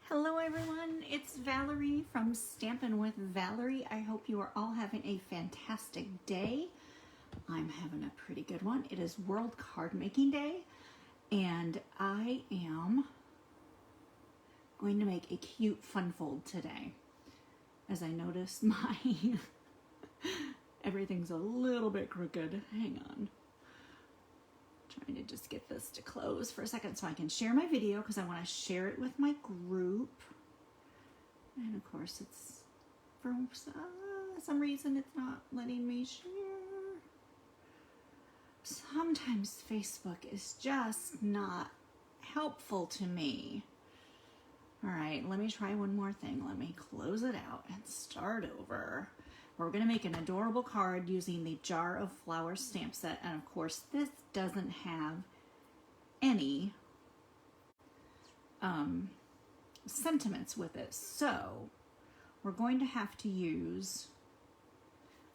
Hello everyone, it's Valerie from Stampin' with Valerie. I hope you are all having a fantastic day. I'm having a pretty good one. It is World Card Making Day and I am going to make a cute fun fold today. As I noticed my everything's a little bit crooked. Hang on. Trying to just get this to close for a second so I can share my video because I want to share it with my group. And of course it's for some reason it's not letting me share. Sometimes Facebook is just not helpful to me. All right, let me try one more thing. Let me close it out and start over. We're going to make an adorable card using the Jar of Flowers stamp set. And of course, this doesn't have any sentiments with it. So we're going to have to use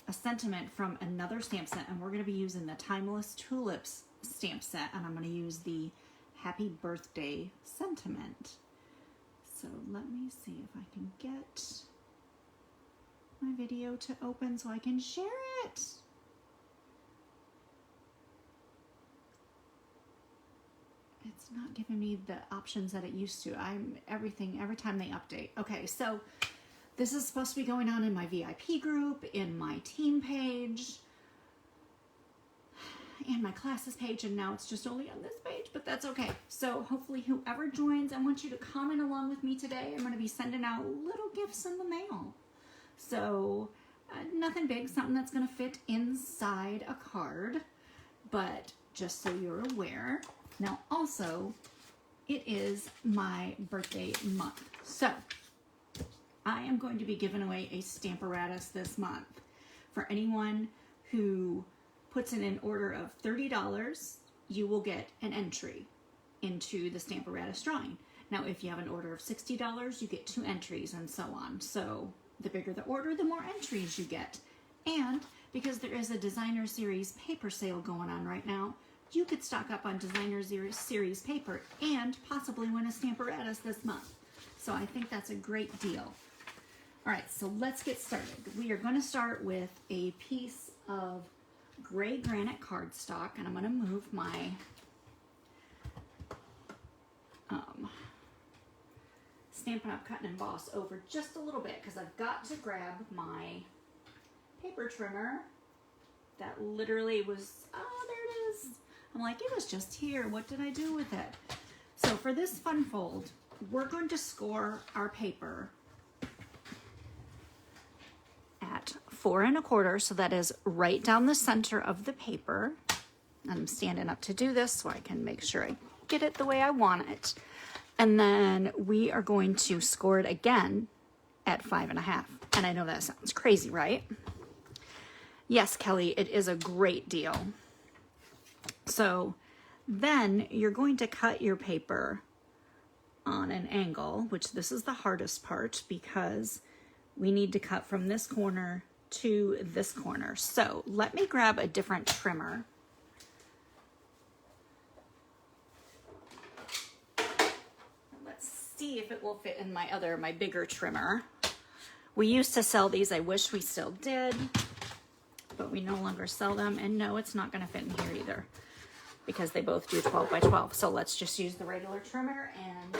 a sentiment from another stamp set. And we're going to be using the Timeless Tulips stamp set. And I'm going to use the Happy Birthday sentiment. So let me see if I can get my video to open so I can share it. It's not giving me the options that it used to. Every time they update. Okay, so this is supposed to be going on in my VIP group, in my team page, and my classes page, and now it's just only on this page, but that's okay. So hopefully whoever joins, I want you to comment along with me today. I'm going to be sending out little gifts in the mail. So nothing big, something that's going to fit inside a card, but just so you're aware. Now also, it is my birthday month. So I am going to be giving away a Stamparatus this month. For anyone who puts in an order of $30, you will get an entry into the Stamparatus drawing. Now if you have an order of $60, you get 2 entries and so on. So the bigger the order, the more entries you get. And because there is a Designer Series paper sale going on right now, you could stock up on Designer Series paper and possibly win a Stamparatus this month. So I think that's a great deal. All right, so let's get started. We are going to start with a piece of gray granite cardstock, and I'm going to move my Stampin' Up! Cut and Emboss over just a little bit because I've got to grab my paper trimmer that literally was, oh, there it is. I'm like, it was just here. What did I do with it? So for this fun fold, we're going to score our paper at 4 1/4. So that is right down the center of the paper. I'm standing up to do this so I can make sure I get it the way I want it. And then we are going to score it again at 5 1/2. And I know that sounds crazy, right? Yes, Kelly, it is a great deal. So then you're going to cut your paper on an angle, which this is the hardest part because we need to cut from this corner to this corner. So let me grab a different trimmer. See if it will fit in my bigger trimmer. We used to sell these. I wish we still did, but we no longer sell them. And no, it's not going to fit in here either because they both do 12 by 12. So let's just use the regular trimmer and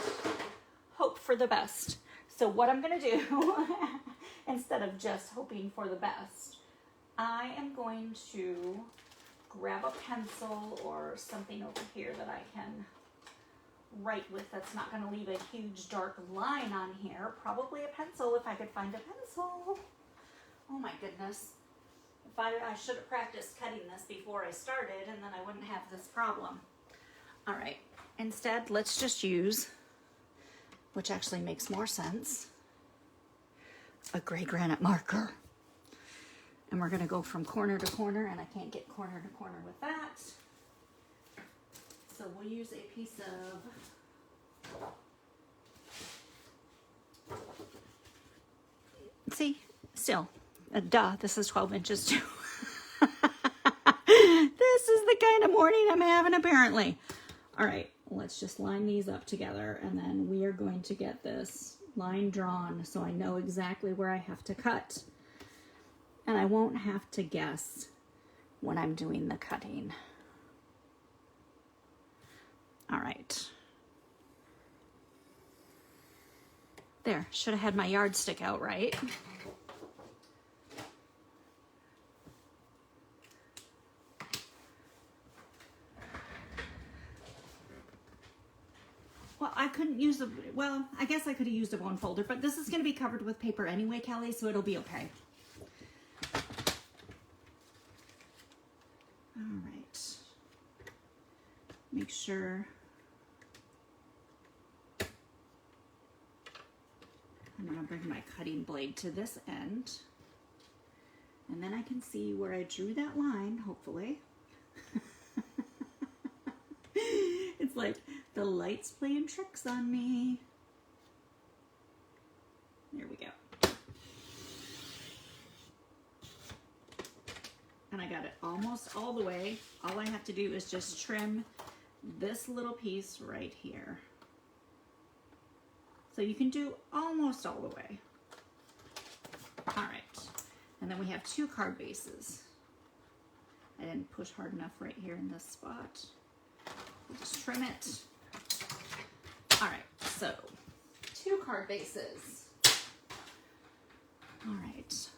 hope for the best. So what I'm going to do, instead of just hoping for the best, I am going to grab a pencil or something over here that I can write with that's not going to leave a huge dark line on here. Probably a pencil if I could find a pencil. Oh my goodness. I should have practiced cutting this before I started and then I wouldn't have this problem. All right. Instead, let's just use, which actually makes more sense, a gray granite marker. And we're going to go from corner to corner, and I can't get corner to corner with that. So we'll use a piece of, see, still, duh, this is 12 inches too. This is the kind of morning I'm having apparently. All right, let's just line these up together, and then we are going to get this line drawn so I know exactly where I have to cut. And I won't have to guess when I'm doing the cutting. All right. There, should have had my yardstick out, right? Well, I couldn't use the, well, I guess I could have used a bone folder, but this is going to be covered with paper anyway, Kelly, so it'll be okay. All right. Make sure. I'm going to bring my cutting blade to this end. And then I can see where I drew that line, hopefully. It's like the light's playing tricks on me. There we go. And I got it almost all the way. All I have to do is just trim this little piece right here. So you can do almost all the way. All right. And then we have 2 card bases. I didn't push hard enough right here in this spot. We'll just trim it. All right, so 2 card bases. All right.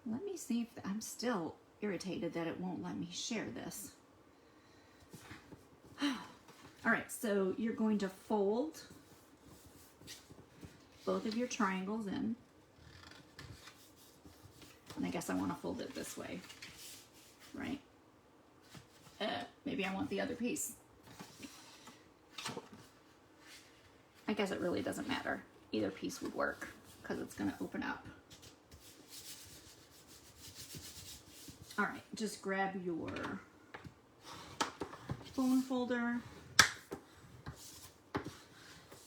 Let me see if I'm still irritated that it won't let me share this. All right, so you're going to fold both of your triangles in. And I guess I want to fold it this way, right? Maybe I want the other piece. I guess it really doesn't matter. Either piece would work because it's going to open up. All right, just grab your bone folder.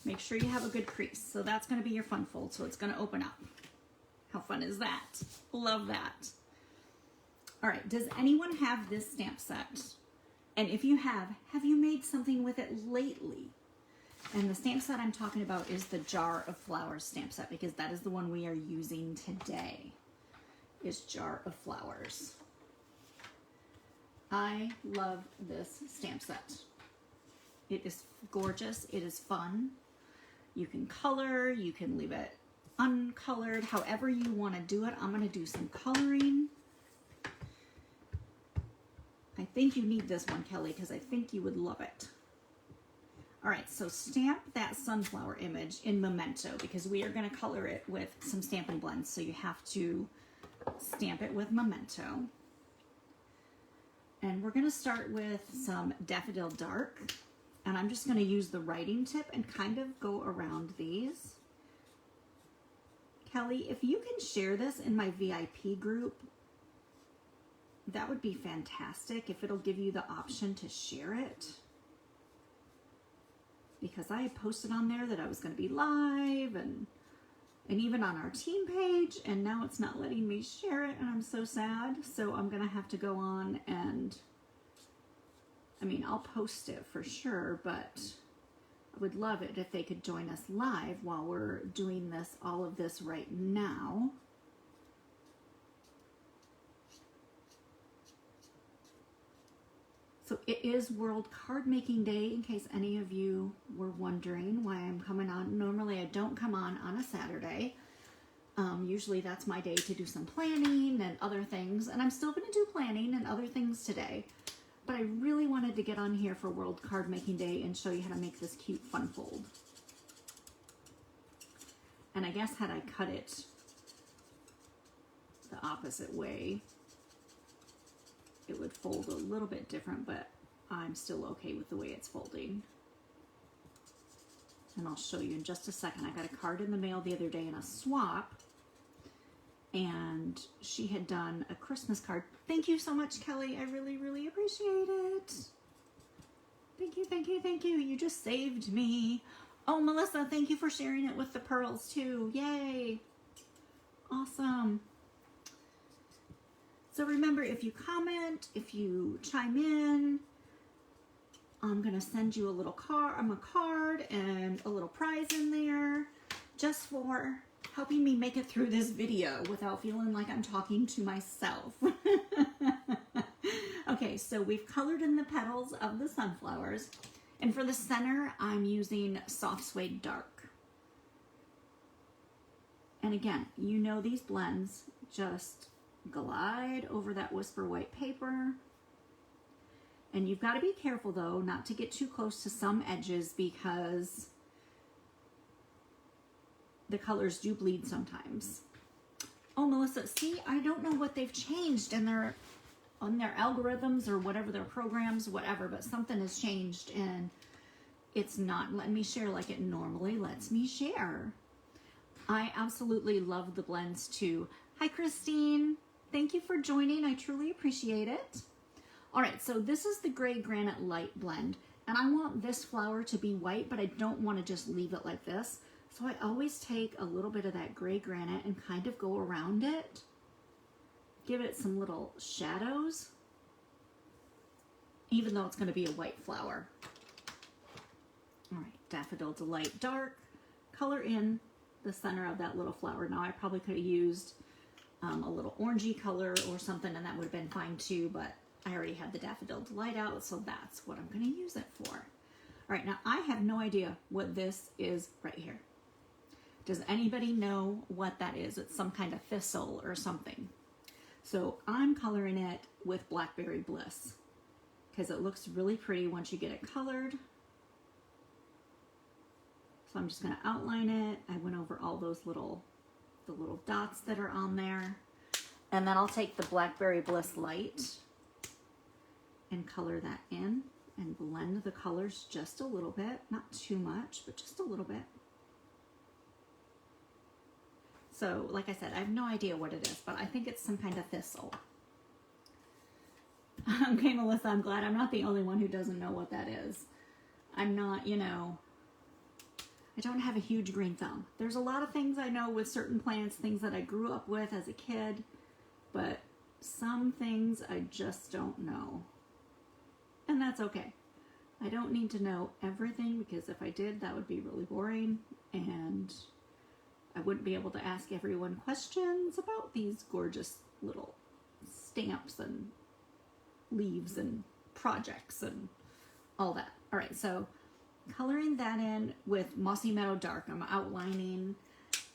Make sure you have a good crease. So that's going to be your fun fold. So it's going to open up. How fun is that? Love that. All right, does anyone have this stamp set? And if you have you made something with it lately? And the stamp set I'm talking about is the Jar of Flowers stamp set, because that is the one we are using today, is Jar of Flowers. I love this stamp set. It is gorgeous. It is fun. You can color, you can leave it uncolored, however you want to do it. I'm going to do some coloring. I think you need this one, Kelly, because I think you would love it. All right, so stamp that sunflower image in Memento, because we are going to color it with some Stampin' Blends, so you have to stamp it with Memento. And we're going to start with some Daffodil Dark, and I'm just going to use the writing tip and kind of go around these. Kelly, if you can share this in my VIP group, that would be fantastic if it'll give you the option to share it. Because I had posted on there that I was going to be live and even on our team page, and now it's not letting me share it, and I'm so sad. So I'm going to have to go on and, I mean, I'll post it for sure, but I would love it if they could join us live while we're doing this, all of this right now. So it is World Card Making Day, in case any of you were wondering why I'm coming on. Normally I don't come on a Saturday. Usually that's my day to do some planning and other things, and I'm still going to do planning and other things today. But I really wanted to get on here for World Card Making Day and show you how to make this cute fun fold. And I guess had I cut it the opposite way, it would fold a little bit different, but I'm still okay with the way it's folding. And I'll show you in just a second. I got a card in the mail the other day in a swap, and she had done a Christmas card. Thank you so much, Kelly. I really, really appreciate it. Thank you, thank you, thank you. You just saved me. Oh, Melissa, thank you for sharing it with the pearls too. Yay. Awesome. So remember, if you comment, if you chime in, I'm gonna send you a little card and a little prize in there just for helping me make it through this video without feeling like I'm talking to myself. Okay, so we've colored in the petals of the sunflowers, and for the center, I'm using Soft Suede Dark. And again, you know these blends just glide over that Whisper White paper. And you've got to be careful though, not to get too close to some edges because the colors do bleed sometimes. Oh, Melissa, see, I don't know what they've changed in their algorithms or whatever, their programs, whatever, but something has changed and it's not letting me share like it normally lets me share. I absolutely love the blends too. Hi, Christine. Thank you for joining. I truly appreciate it. All right, so this is the Gray Granite Light blend, and I want this flower to be white, but I don't want to just leave it like this. So I always take a little bit of that gray granite and kind of go around it, give it some little shadows, even though it's going to be a white flower. All right, Daffodil Delight Dark, color in the center of that little flower. Now I probably could have used a little orangey color or something, and that would have been fine too, but I already had the Daffodil Delight out, so that's what I'm going to use it for. All right, now I have no idea what this is right here. Does anybody know what that is? It's some kind of thistle or something. So I'm coloring it with Blackberry Bliss because it looks really pretty once you get it colored. So I'm just going to outline it. I went over all those the little dots that are on there. And then I'll take the Blackberry Bliss Light and color that in and blend the colors just a little bit, not too much, but just a little bit. So like I said, I have no idea what it is, but I think it's some kind of thistle. Okay, Melissa, I'm glad I'm not the only one who doesn't know what that is. I'm not, you know, I don't have a huge green thumb. There's a lot of things I know with certain plants, things that I grew up with as a kid, but some things I just don't know. And that's okay. I don't need to know everything because if I did, that would be really boring and I wouldn't be able to ask everyone questions about these gorgeous little stamps and leaves and projects and all that. All right, so coloring that in with Mossy Meadow Dark, I'm outlining,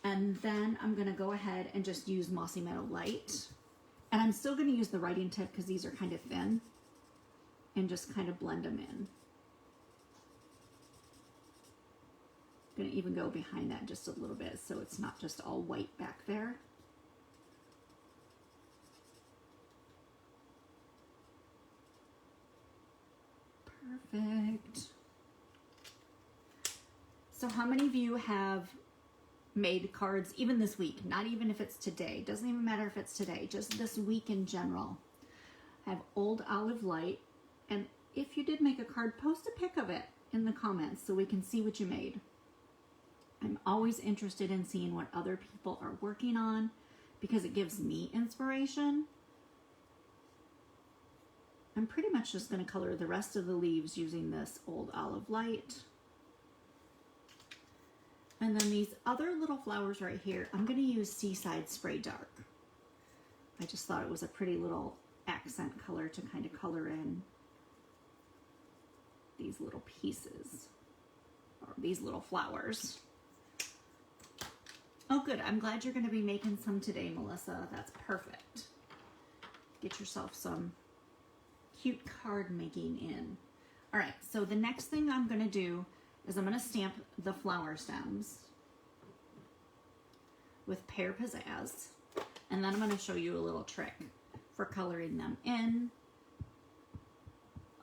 and then I'm gonna go ahead and just use Mossy Meadow Light. And I'm still gonna use the writing tip because these are kind of thin, and just kind of blend them in. I'm gonna even go behind that just a little bit so it's not just all white back there. Perfect. So how many of you have made cards even this week? Not even if it's today. Doesn't even matter if it's today. Just this week in general. I have Old Olive Light. And if you did make a card, post a pic of it in the comments so we can see what you made. I'm always interested in seeing what other people are working on because it gives me inspiration. I'm pretty much just going to color the rest of the leaves using this Old Olive Light. And then these other little flowers right here, I'm going to use Seaside Spray Dark. I just thought it was a pretty little accent color to kind of color in these little pieces, or these little flowers. Oh good, I'm glad you're going to be making some today, Melissa. That's perfect. Get yourself some cute card making in. All right, so the next thing I'm going to do is I'm going to stamp the flower stems with Pear Pizzazz, and then I'm going to show you a little trick for coloring them in.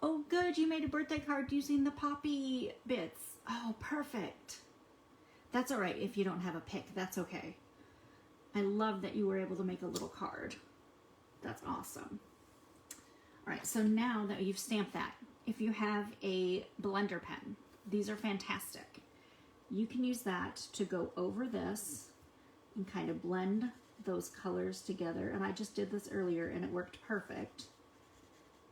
Oh good, you made a birthday card using the poppy bits. Oh, perfect. That's all right if you don't have a pick, that's okay. I love that you were able to make a little card. That's awesome. All right, so now that you've stamped that, if you have a blender pen, these are fantastic. You can use that to go over this and kind of blend those colors together. And I just did this earlier and it worked perfect.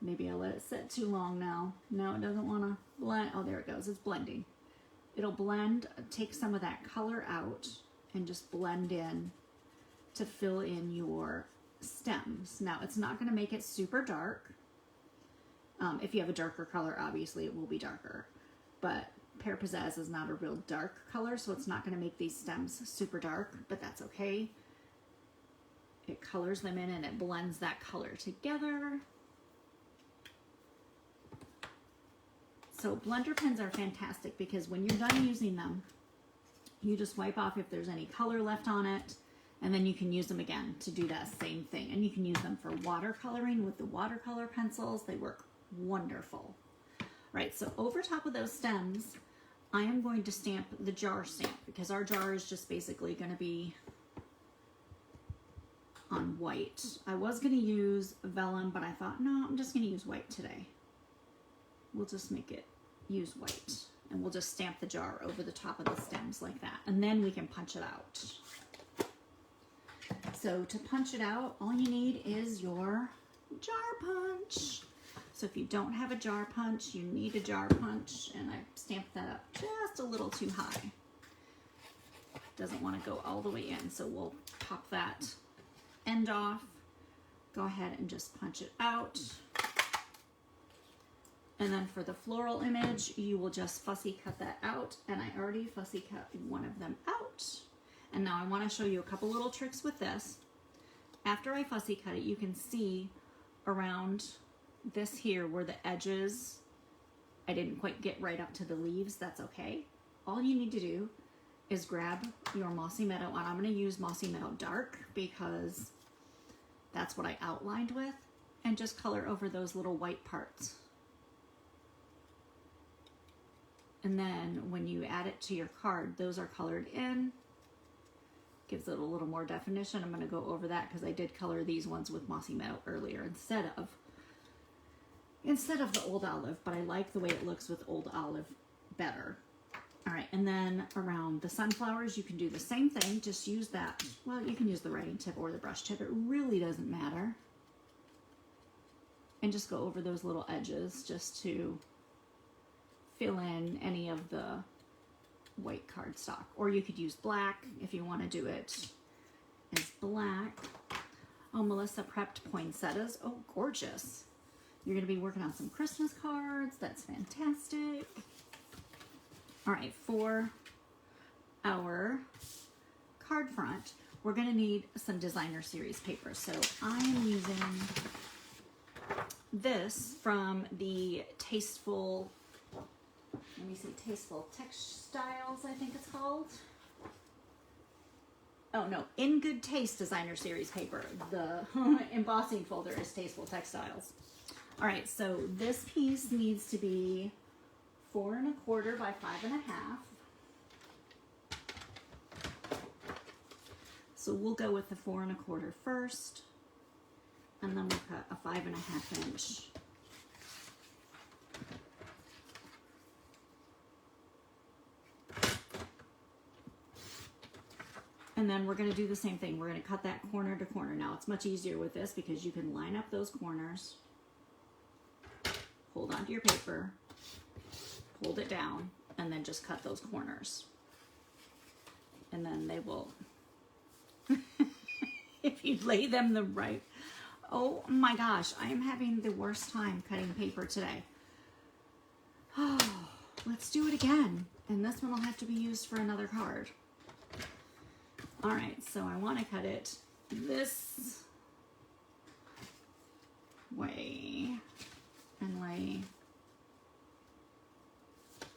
Maybe I let it sit too long now. No, it doesn't want to blend. Oh, there it goes. It's blending. It'll blend, take some of that color out and just blend in to fill in your stems. Now, it's not going to make it super dark. If you have a darker color, obviously it will be darker. But Pear Pizzazz is not a real dark color, so it's not going to make these stems super dark, but that's okay. It colors them in and it blends that color together. So blender pens are fantastic because when you're done using them, you just wipe off if there's any color left on it, and then you can use them again to do that same thing. And you can use them for watercoloring with the watercolor pencils. They work wonderful. Right, so over top of those stems, I am going to stamp the jar stamp because our jar is just basically going to be on white. I was going to use vellum, but I thought, no, I'm just going to use white today. We'll just make it use white, and we'll just stamp the jar over the top of the stems like that, and then we can punch it out. So to punch it out, all you need is your jar punch. So if you don't have a jar punch, you need a jar punch, and I stamped that up just a little too high. Doesn't want to go all the way in, so we'll pop that end off. Go ahead and just punch it out. And then for the floral image, you will just fussy cut that out. And I already fussy cut one of them out. And now I want to show you a couple little tricks with this. After I fussy cut it, you can see around this here where the edges, I didn't quite get right up to the leaves. That's okay. All you need to do is grab your Mossy Meadow, and I'm going to use Mossy Meadow Dark because that's what I outlined with, and just color over those little white parts. And then when you add it to your card, those are colored in. Gives it a little more definition. I'm going to go over that because I did color these ones with Mossy Meadow earlier instead of the Old Olive, but I like the way it looks with Old Olive better. All right, and then around the sunflowers, you can do the same thing. Just use that. Well, you can use the writing tip or the brush tip. It really doesn't matter. And just go over those little edges just to fill in any of the white cardstock. Or you could use black if you want to do it as black. Oh, Melissa prepped poinsettias. Oh, gorgeous. You're going to be working on some Christmas cards. That's fantastic. All right, for our card front, we're going to need some designer series paper. So I'm using this from the Tasteful, let me see, Tasteful Textiles, I think it's called. Oh no, In Good Taste designer series paper. The embossing folder is Tasteful Textiles. All right, so this piece needs to be 4 1/4 by 5 1/2. So we'll go with the 4 1/4 first, and then we'll cut a 5 1/2 inch. And then we're going to do the same thing. We're going to cut that corner to corner. Now it's much easier with this because you can line up those corners, hold onto your paper, hold it down, and then just cut those corners. And then they will, if you lay them the right, oh my gosh, I am having the worst time cutting paper today. Oh, let's do it again. And this one will have to be used for another card. All right, so I want to cut it this way and lay.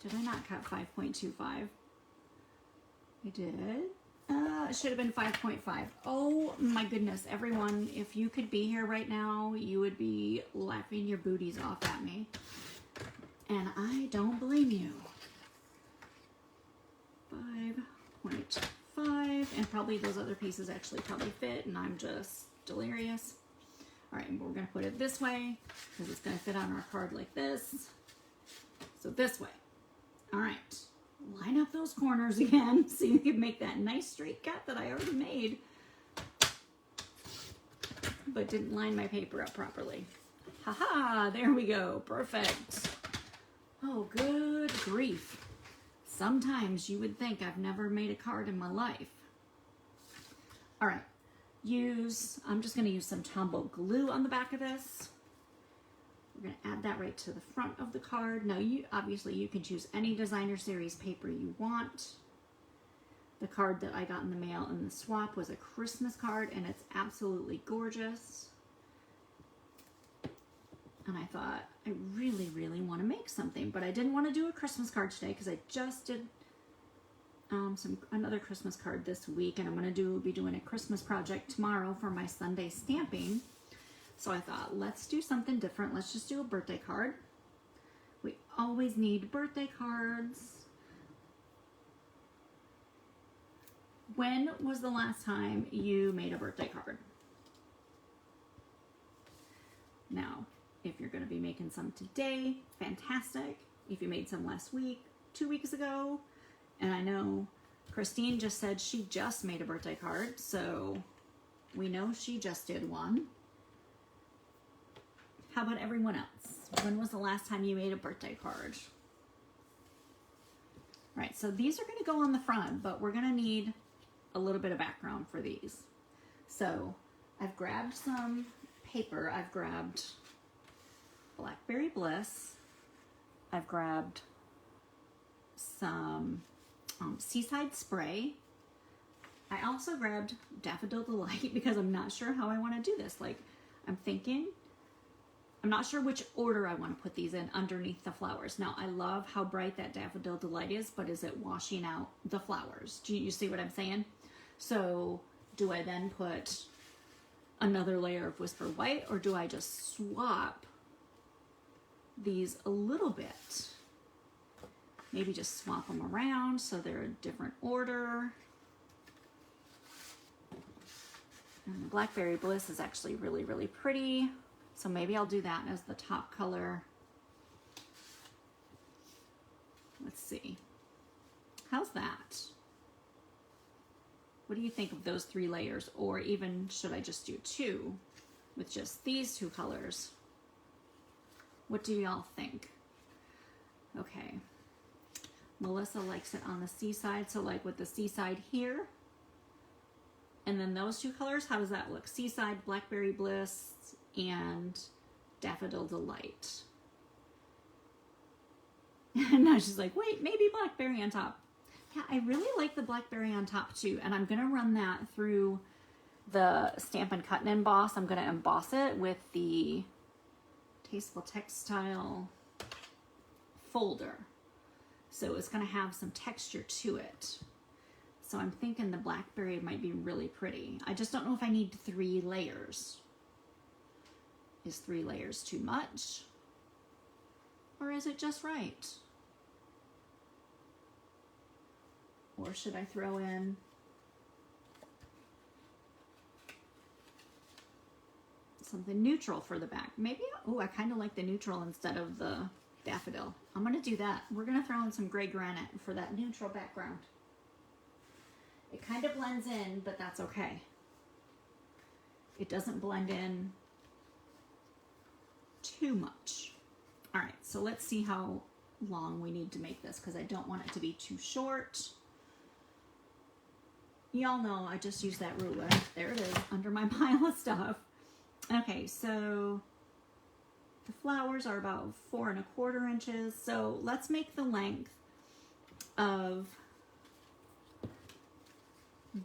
Did I not cut 5.25? I did. It should have been 5.5. Oh my goodness, everyone, if you could be here right now, you would be laughing your booties off at me. And I don't blame you. 5.5, and probably those other pieces actually probably fit, and I'm just delirious. All right, and we're gonna put it this way because it's gonna fit on our card like this. So this way. All right, line up those corners again so you can make that nice straight cut that I already made, but didn't line my paper up properly. Haha, there we go. Perfect. Oh, good grief. Sometimes you would think I've never made a card in my life. All right, I'm just gonna use some Tombow glue on the back of this. We're gonna add that right to the front of the card. Now, obviously you can choose any designer series paper you want. The card that I got in the mail in the swap was a Christmas card, and it's absolutely gorgeous. And I thought, I really, really want to make something, but I didn't want to do a Christmas card today because I just did another Christmas card this week, and I'm going to be doing a Christmas project tomorrow for my Sunday stamping. So I thought, let's do something different. Let's just do a birthday card. We always need birthday cards. When was the last time you made a birthday card? Now, if you're going to be making some today, fantastic. If you made some last week, 2 weeks ago, and I know Christine just said she just made a birthday card, so we know she just did one. How about everyone else? When was the last time you made a birthday card? All right, so these are going to go on the front, but we're going to need a little bit of background for these. So I've grabbed some paper. I've grabbed Blackberry Bliss. I've grabbed some Seaside Spray. I also grabbed Daffodil Delight because I'm not sure how I want to do this. Like, I'm not sure which order I want to put these in underneath the flowers. Now, I love how bright that Daffodil Delight is, but is it washing out the flowers? Do you see what I'm saying? So do I then put another layer of Whisper White, or do I just swap these a little bit? Maybe just swap them around so they're a different order. And the Blackberry Bliss is actually really, really pretty. So maybe I'll do that as the top color. Let's see. How's that? What do you think of those 3 layers? Or even should I just do 2 with just these 2 colors? What do y'all think? Okay. Melissa likes it on the seaside, so like with the seaside here. And then those 2 colors, how does that look? Seaside, Blackberry Bliss, and Daffodil Delight. And now she's like, wait, maybe Blackberry on top. Yeah, I really like the Blackberry on top too. And I'm gonna run that through the Stampin' Cut and Emboss. I'm gonna emboss it with the Tasteful Textile folder. So it's gonna have some texture to it. So I'm thinking the Blackberry might be really pretty. I just don't know if I need 3 layers. Is 3 layers too much? Or is it just right? Or should I throw in something neutral for the back? Maybe, oh, I kind of like the neutral instead of the daffodil. I'm gonna do that. We're gonna throw in some gray granite for that neutral background. It kind of blends in, but that's okay. It doesn't blend in too much. All right, so let's see how long we need to make this because I don't want it to be too short. Y'all know I just used that ruler. There it is, under my pile of stuff. Okay, so the flowers are about 4 1/4 inches. So let's make the length of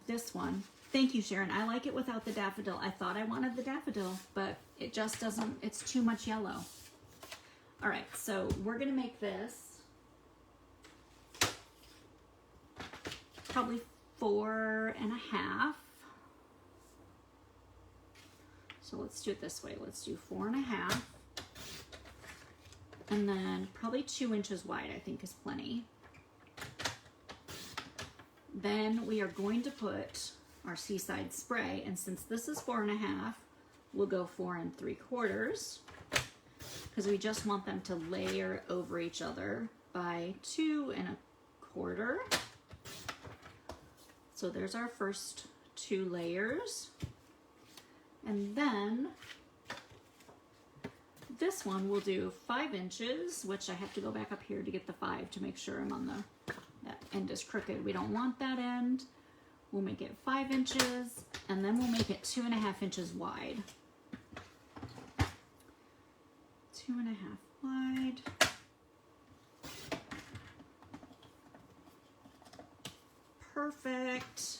this one. Thank you, Sharon. I like it without the daffodil. I thought I wanted the daffodil, but it just doesn't, it's too much yellow. All right, so we're gonna make this probably 4 1/2. So let's do it this way. Let's do 4 1/2. And then probably 2 inches wide, I think is plenty. Then we are going to put our Seaside Spray, and since this is 4 1/2, we'll go 4 3/4 because we just want them to layer over each other by 2 1/4. So there's our first 2 layers. And then this one we'll do 5 inches, which I have to go back up here to get the 5 to make sure I'm on that end is crooked. We don't want that end. We'll make it 5 inches, and then we'll make it 2.5 inches wide. 2.5 wide. Perfect.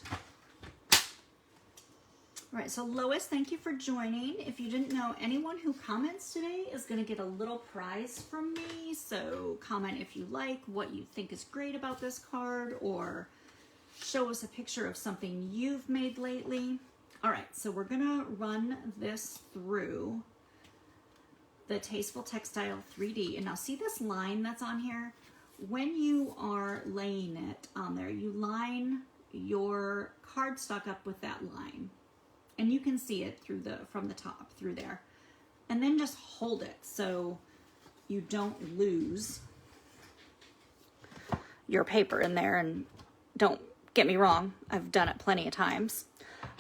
All right, so Lois, thank you for joining. If you didn't know, anyone who comments today is going to get a little prize from me. So comment if you like, what you think is great about this card, or show us a picture of something you've made lately. All right, so we're going to run this through the Tasteful Textile 3D. And now see this line that's on here? When you are laying it on there, you line your cardstock up with that line. And you can see it through from the top through there. And then just hold it so you don't lose your paper in there. And don't get me wrong, I've done it plenty of times.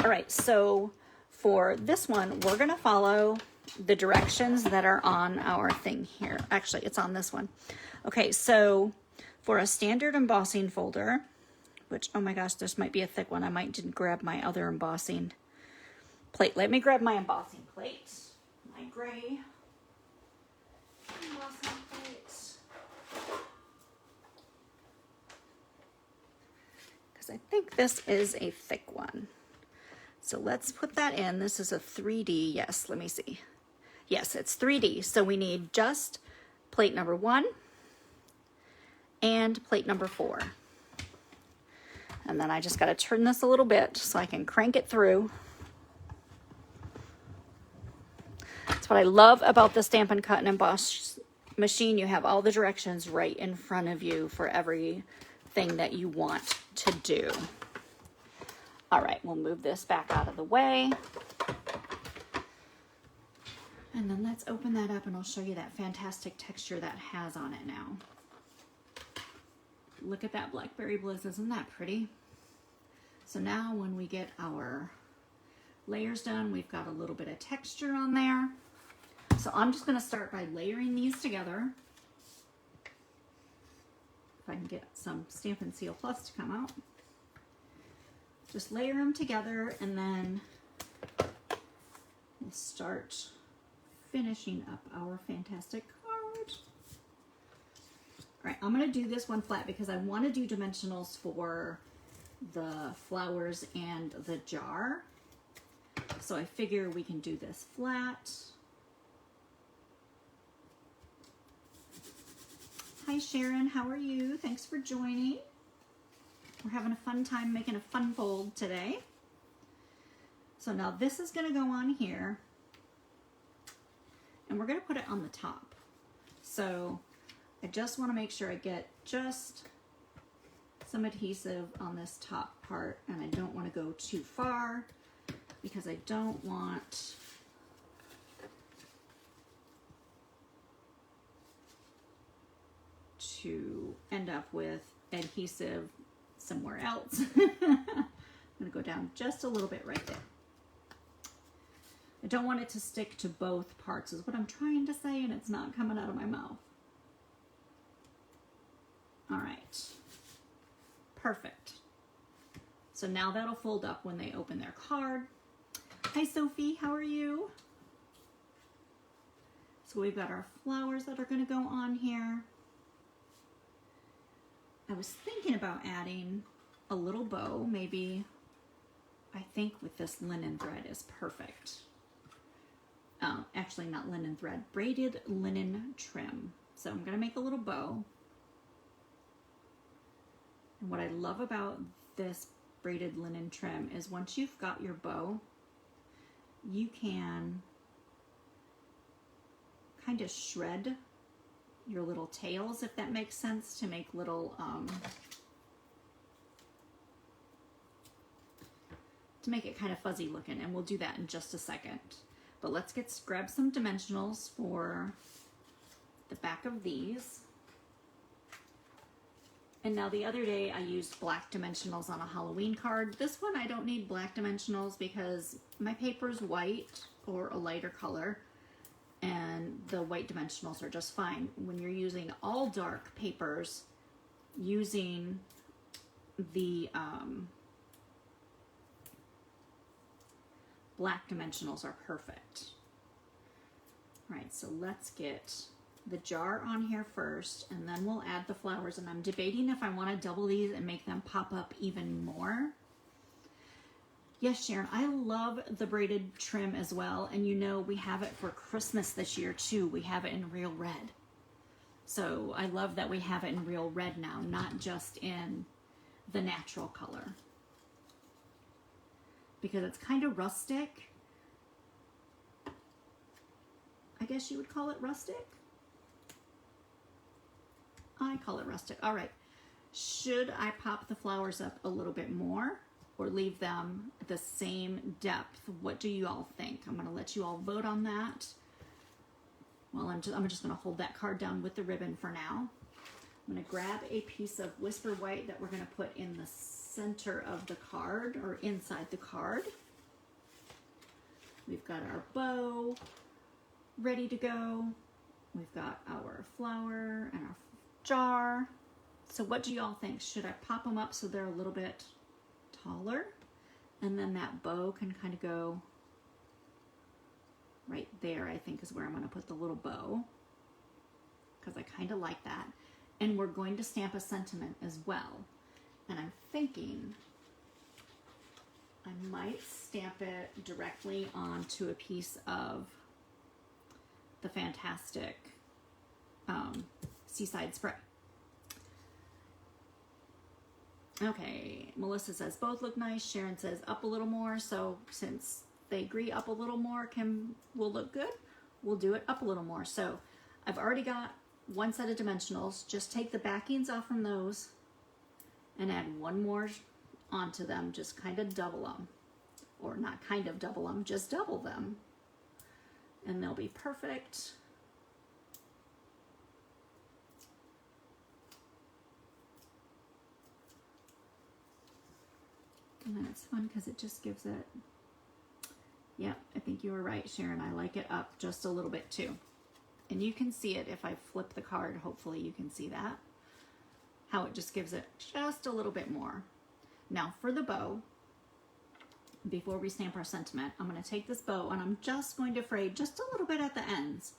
All right, so for this one, we're gonna follow the directions that are on our thing here. Actually, it's on this one. Okay, so for a standard embossing folder, which, oh my gosh, this might be a thick one. I might didn't grab my other embossing plate. Let me grab my embossing plate. My gray embossing plate. Because I think this is a thick one. So let's put that in. This is a 3D. Yes, let me see. Yes, it's 3D. So we need just plate number 1 and plate number 4. And then I just got to turn this a little bit so I can crank it through. That's what I love about the Stampin' Cut and Emboss machine. You have all the directions right in front of you for everything that you want to do. All right, we'll move this back out of the way. And then let's open that up and I'll show you that fantastic texture that has on it now. Look at that Blackberry Bliss, isn't that pretty? So now when we get our layers done, we've got a little bit of texture on there. So I'm just gonna start by layering these together. If I can get some Stampin' Seal Plus to come out. Just layer them together and then we'll start finishing up our fantastic card. All right, I'm gonna do this one flat because I wanna do dimensionals for the flowers and the jar. So I figure we can do this flat. Hi Sharon, how are you? Thanks for joining. We're having a fun time making a fun fold today. So now this is gonna go on here and we're gonna put it on the top. So I just wanna make sure I get just some adhesive on this top part, and I don't wanna go too far because I don't want to end up with adhesive somewhere else. I'm gonna go down just a little bit right there. I don't want it to stick to both parts is what I'm trying to say, and it's not coming out of my mouth. All right, perfect. So now that'll fold up when they open their card. Hi Sophie, how are you? So we've got our flowers that are gonna go on here. I was thinking about adding a little bow, maybe. I think with this linen thread is perfect. Actually not linen thread, braided linen trim. So I'm gonna make a little bow. And what I love about this braided linen trim is once you've got your bow, you can kind of shred your little tails, if that makes sense, to make little to make it kind of fuzzy looking, and we'll do that in just a second. But let's grab some dimensionals for the back of these. And now the other day I used black dimensionals on a Halloween card. This one I don't need black dimensionals because my paper's white or a lighter color. and the white dimensionals are just fine. When you're using all dark papers, using the black dimensionals are perfect. All right, so let's get the jar on here first, and then we'll add the flowers. And I'm debating if I want to double these and make them pop up even more. Yes, Sharon, I love the braided trim as well. And you know, we have it for Christmas this year too. We have it in real red. So I love that we have it in real red now, not just in the natural color. Because it's kind of rustic. I guess you would call it rustic. I call it rustic. All right. Should I pop the flowers up a little bit more or leave them the same depth? What do you all think? I'm going to let you all vote on that. Well, I'm just going to hold that card down with the ribbon for now. I'm going to grab a piece of Whisper White that we're going to put in the center of the card, or inside the card. We've got our bow ready to go. We've got our flower and our jar. So what do y'all think? Should I pop them up so they're a little bit taller? And then that bow can kind of go right there, I think is where I'm going to put the little bow, because I kind of like that. And we're going to stamp a sentiment as well. And I'm thinking I might stamp it directly onto a piece of the Fantastic Seaside Spray. Okay, Melissa says both look nice. Sharon says up a little more. So since they agree up a little more will look good, we'll do it up a little more. So I've already got one set of dimensionals. Just take the backings off from those and add one more onto them. Just kind of double them, or not kind of double them, just double them, and they'll be perfect. And then it's fun because it just gives it, yeah, I think you were right, Sharon. I like it up just a little bit too. And you can see it if I flip the card. Hopefully you can see that, how it just gives it just a little bit more. Now for the bow, before we stamp our sentiment, I'm going to take this bow and I'm just going to fray just a little bit at the ends.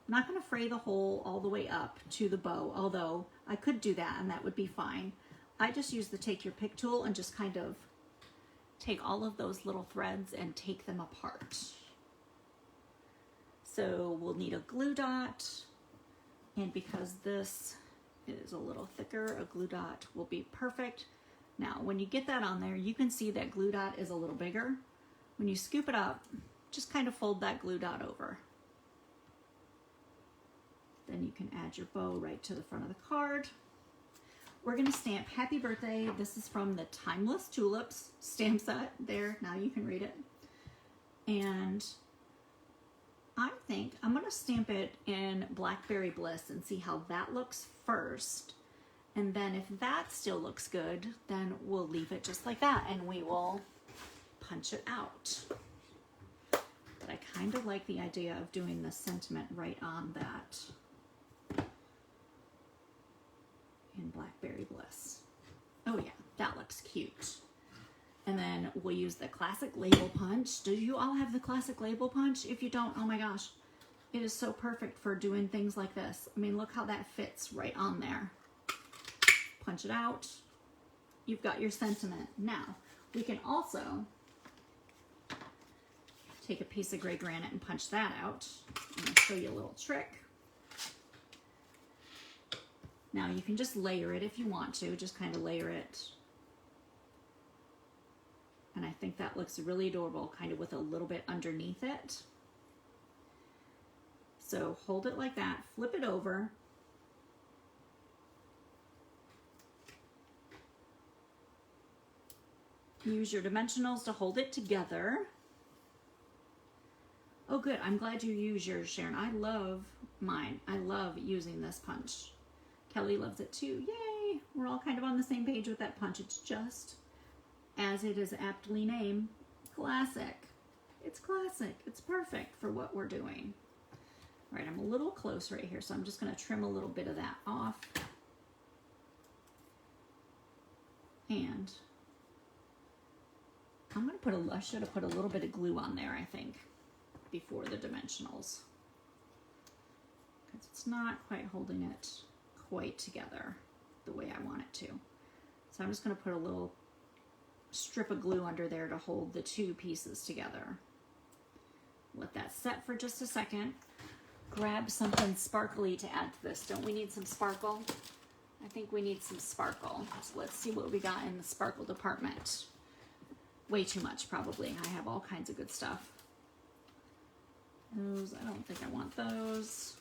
I'm not going to fray the hole all the way up to the bow, although I could do that and that would be fine. I just use the take your pick tool and just kind of take all of those little threads and take them apart. So we'll need a glue dot, and because this is a little thicker, a glue dot will be perfect. Now, when you get that on there, you can see that glue dot is a little bigger. When you scoop it up, just kind of fold that glue dot over. Then you can add your bow right to the front of the card. We're going to stamp Happy Birthday. This is from the Timeless Tulips stamp set. There, now you can read it. And I think I'm going to stamp it in Blackberry Bliss and see how that looks first. And then if that still looks good, then we'll leave it just like that and we will punch it out. But I kind of like the idea of doing the sentiment right on that in Blackberry Bliss. Oh yeah, that looks cute. And then we'll use the classic label punch. Do you all have the classic label punch? If you don't, oh my gosh, it is so perfect for doing things like this. I mean, look how that fits right on there. Punch it out. You've got your sentiment. Now, we can also take a piece of gray granite and punch that out. I'm going to show you a little trick. Now, you can just layer it if you want to. Just kind of layer it. And I think that looks really adorable, kind of with a little bit underneath it. So hold it like that, flip it over. Use your dimensionals to hold it together. Oh good, I'm glad you use yours, Sharon. I love mine. I love using this punch. Kelly loves it too. Yay! We're all kind of on the same page with that punch. It's just, as it is aptly named, classic. It's classic. It's perfect for what we're doing. All right, I'm a little close right here, so I'm just going to trim a little bit of that off. And I'm going to put I should have put a little bit of glue on there, I think, before the dimensionals. Because it's not quite holding it quite together the way I want it to. So I'm just going to put a little strip of glue under there to hold the two pieces together. Let that set for just a second. Grab something sparkly to add to this. Don't we need some sparkle? I think we need some sparkle. So let's see what we got in the sparkle department. Way too much, probably. I have all kinds of good stuff. Those, I don't think I want those.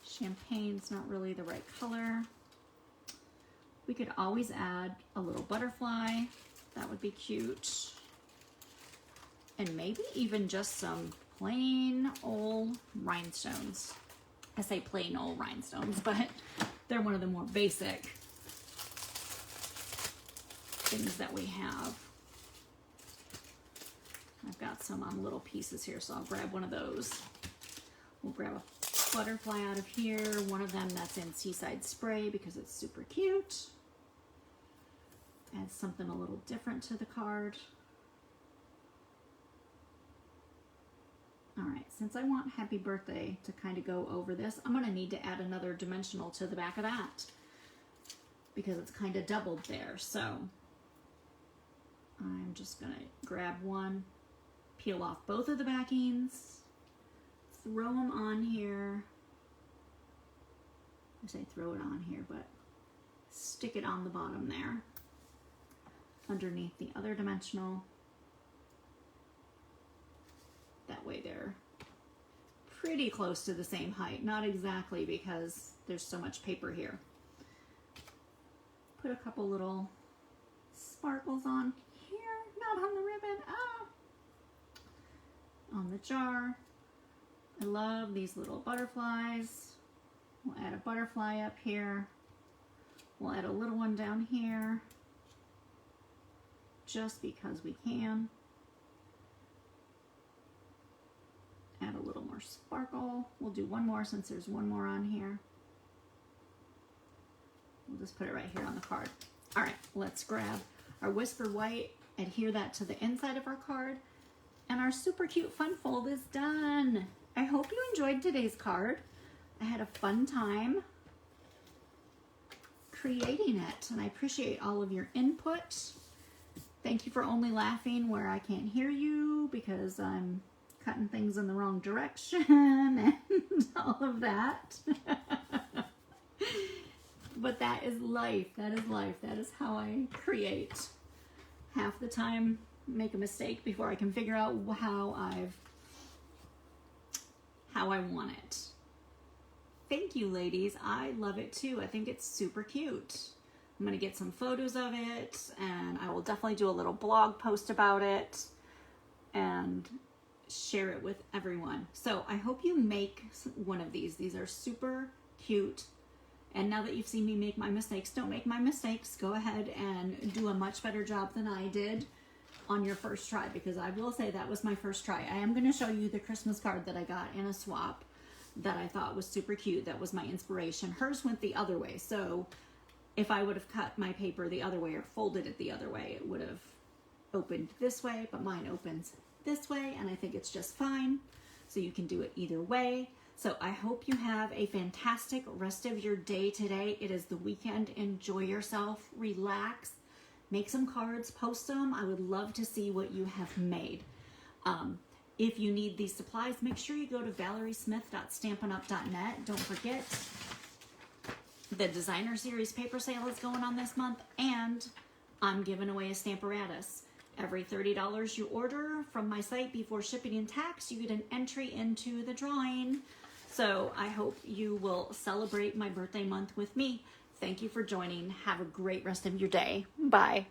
Champagne's not really the right color. We could always add a little butterfly. That would be cute. And maybe even just some plain old rhinestones. I say plain old rhinestones, but they're one of the more basic things that we have. I've got some on little pieces here, so I'll grab one of those. We'll grab a butterfly out of here, one of them that's in Seaside Spray because it's super cute. Add something a little different to the card. All right, since I want happy birthday to kind of go over this, I'm gonna need to add another dimensional to the back of that because it's kind of doubled there. So I'm just gonna grab one, peel off both of the backings, throw them on here. I say throw it on here, but stick it on the bottom there underneath the other dimensional. That way they're pretty close to the same height. Not exactly because there's so much paper here. Put a couple little sparkles on here, not on the ribbon, on the jar. I love these little butterflies. We'll add a butterfly up here. We'll add a little one down here, just because we can. Add a little more sparkle. We'll do one more since there's one more on here. We'll just put it right here on the card. All right, let's grab our Whisper White, adhere that to the inside of our card, and our super cute fun fold is done. I hope you enjoyed today's card. I had a fun time creating it, and I appreciate all of your input. Thank you for only laughing where I can't hear you because I'm cutting things in the wrong direction and all of that. But that is life. That is life. That is how I create. Half the time, make a mistake before I can figure out how I want it. Thank you, ladies. I love it too. I think it's super cute. I'm going to get some photos of it, and I will definitely do a little blog post about it and share it with everyone. So I hope you make one of these. These are super cute. And now that you've seen me make my mistakes, don't make my mistakes. Go ahead and do a much better job than I did on your first try, because I will say that was my first try. I am going to show you the Christmas card that I got in a swap that I thought was super cute. That was my inspiration. Hers went the other way. So if I would have cut my paper the other way or folded it the other way, it would have opened this way, but mine opens this way, and I think it's just fine. So you can do it either way. So I hope you have a fantastic rest of your day today. It is the weekend. Enjoy yourself, relax, make some cards, post them. I would love to see what you have made. If you need these supplies, make sure you go to ValerieSmith.stampinup.net. Don't forget, the Designer Series paper sale is going on this month, and I'm giving away a Stamparatus. Every $30 you order from my site before shipping and tax, you get an entry into the drawing. So I hope you will celebrate my birthday month with me. Thank you for joining. Have a great rest of your day. Bye.